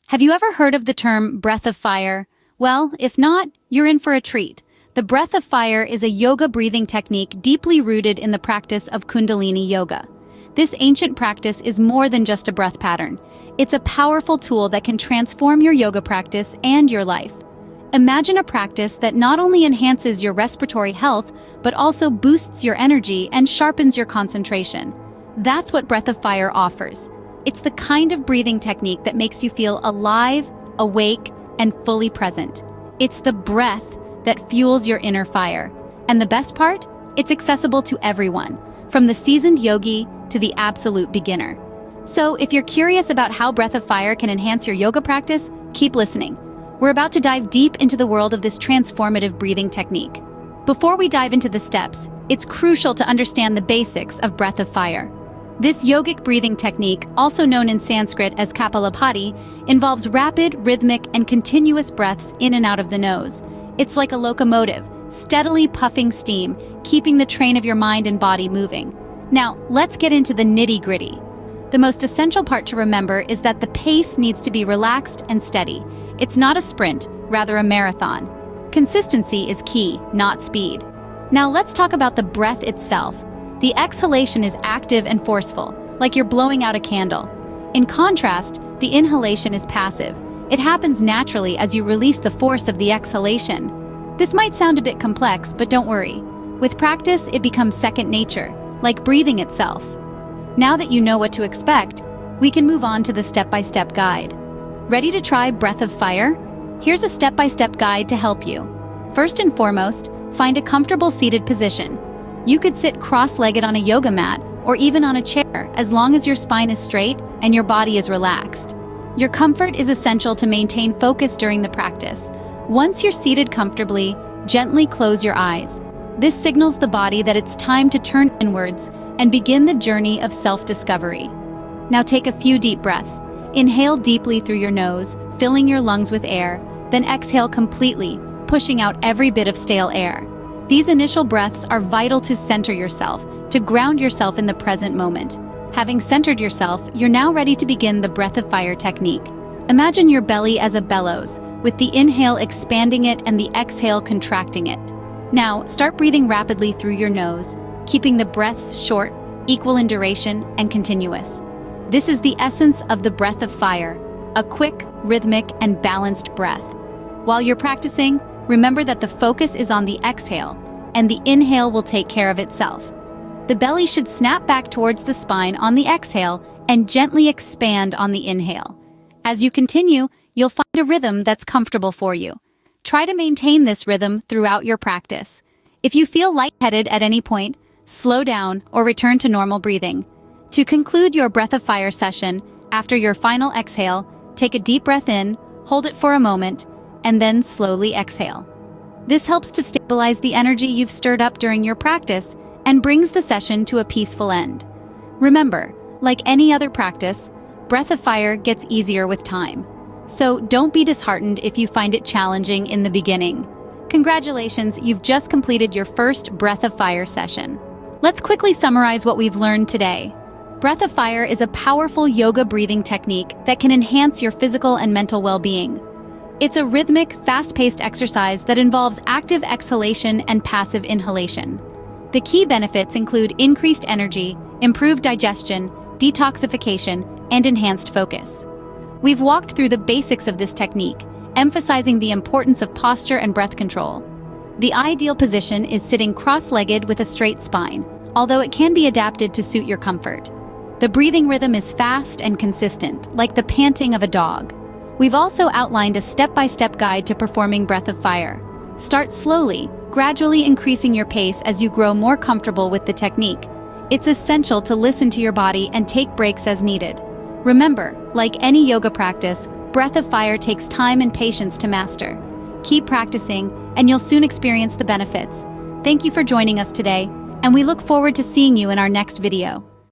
Have you ever heard of the term breath of fire? Well, if not, you're in for a treat. The breath of fire is a yoga breathing technique deeply rooted in the practice of Kundalini yoga. This ancient practice is more than just a breath pattern. It's a powerful tool that can transform your yoga practice and your life. Imagine a practice that not only enhances your respiratory health, but also boosts your energy and sharpens your concentration. That's what Breath of Fire offers. It's the kind of breathing technique that makes you feel alive, awake, and fully present. It's the breath that fuels your inner fire. And the best part? It's accessible to everyone, from the seasoned yogi to the absolute beginner. So if you're curious about how Breath of Fire can enhance your yoga practice, keep listening. We're about to dive deep into the world of this transformative breathing technique. Before we dive into the steps, it's crucial to understand the basics of Breath of Fire. This yogic breathing technique, also known in Sanskrit as Kapalabhati, involves rapid, rhythmic, and continuous breaths in and out of the nose. It's like a locomotive, steadily puffing steam, keeping the train of your mind and body moving. Now, let's get into the nitty-gritty. The most essential part to remember is that the pace needs to be relaxed and steady. It's not a sprint, rather a marathon. Consistency is key, not speed. Now let's talk about the breath itself. The exhalation is active and forceful, like you're blowing out a candle. In contrast, the inhalation is passive. It happens naturally as you release the force of the exhalation. This might sound a bit complex, but don't worry. With practice, it becomes second nature, like breathing itself. Now that you know what to expect, we can move on to the step-by-step guide. Ready to try Breath of Fire? Here's a step-by-step guide to help you. First and foremost, find a comfortable seated position. You could sit cross-legged on a yoga mat or even on a chair, as long as your spine is straight and your body is relaxed. Your comfort is essential to maintain focus during the practice. Once you're seated comfortably, gently close your eyes. This signals the body that it's time to turn inwards and begin the journey of self-discovery. Now take a few deep breaths. Inhale deeply through your nose, filling your lungs with air, then exhale completely, pushing out every bit of stale air. These initial breaths are vital to center yourself, to ground yourself in the present moment. Having centered yourself, you're now ready to begin the Breath of Fire technique. Imagine your belly as a bellows, with the inhale expanding it and the exhale contracting it. Now, start breathing rapidly through your nose, keeping the breaths short, equal in duration, and continuous. This is the essence of the Breath of Fire, a quick, rhythmic, and balanced breath. While you're practicing, remember that the focus is on the exhale, and the inhale will take care of itself. The belly should snap back towards the spine on the exhale and gently expand on the inhale. As you continue, you'll find a rhythm that's comfortable for you. Try to maintain this rhythm throughout your practice. If you feel lightheaded at any point, slow down or return to normal breathing. To conclude your Breath of Fire session, after your final exhale, take a deep breath in, hold it for a moment, and then slowly exhale. This helps to stabilize the energy you've stirred up during your practice and brings the session to a peaceful end. Remember, like any other practice, Breath of Fire gets easier with time. So don't be disheartened if you find it challenging in the beginning. Congratulations, you've just completed your first Breath of Fire session. Let's quickly summarize what we've learned today. Breath of Fire is a powerful yoga breathing technique that can enhance your physical and mental well-being. It's a rhythmic, fast-paced exercise that involves active exhalation and passive inhalation. The key benefits include increased energy, improved digestion, detoxification, and enhanced focus. We've walked through the basics of this technique, emphasizing the importance of posture and breath control. The ideal position is sitting cross-legged with a straight spine, although it can be adapted to suit your comfort. The breathing rhythm is fast and consistent, like the panting of a dog. We've also outlined a step-by-step guide to performing Breath of Fire. Start slowly, gradually increasing your pace as you grow more comfortable with the technique. It's essential to listen to your body and take breaks as needed. Remember, like any yoga practice, Breath of Fire takes time and patience to master. Keep practicing, and you'll soon experience the benefits. Thank you for joining us today, and we look forward to seeing you in our next video.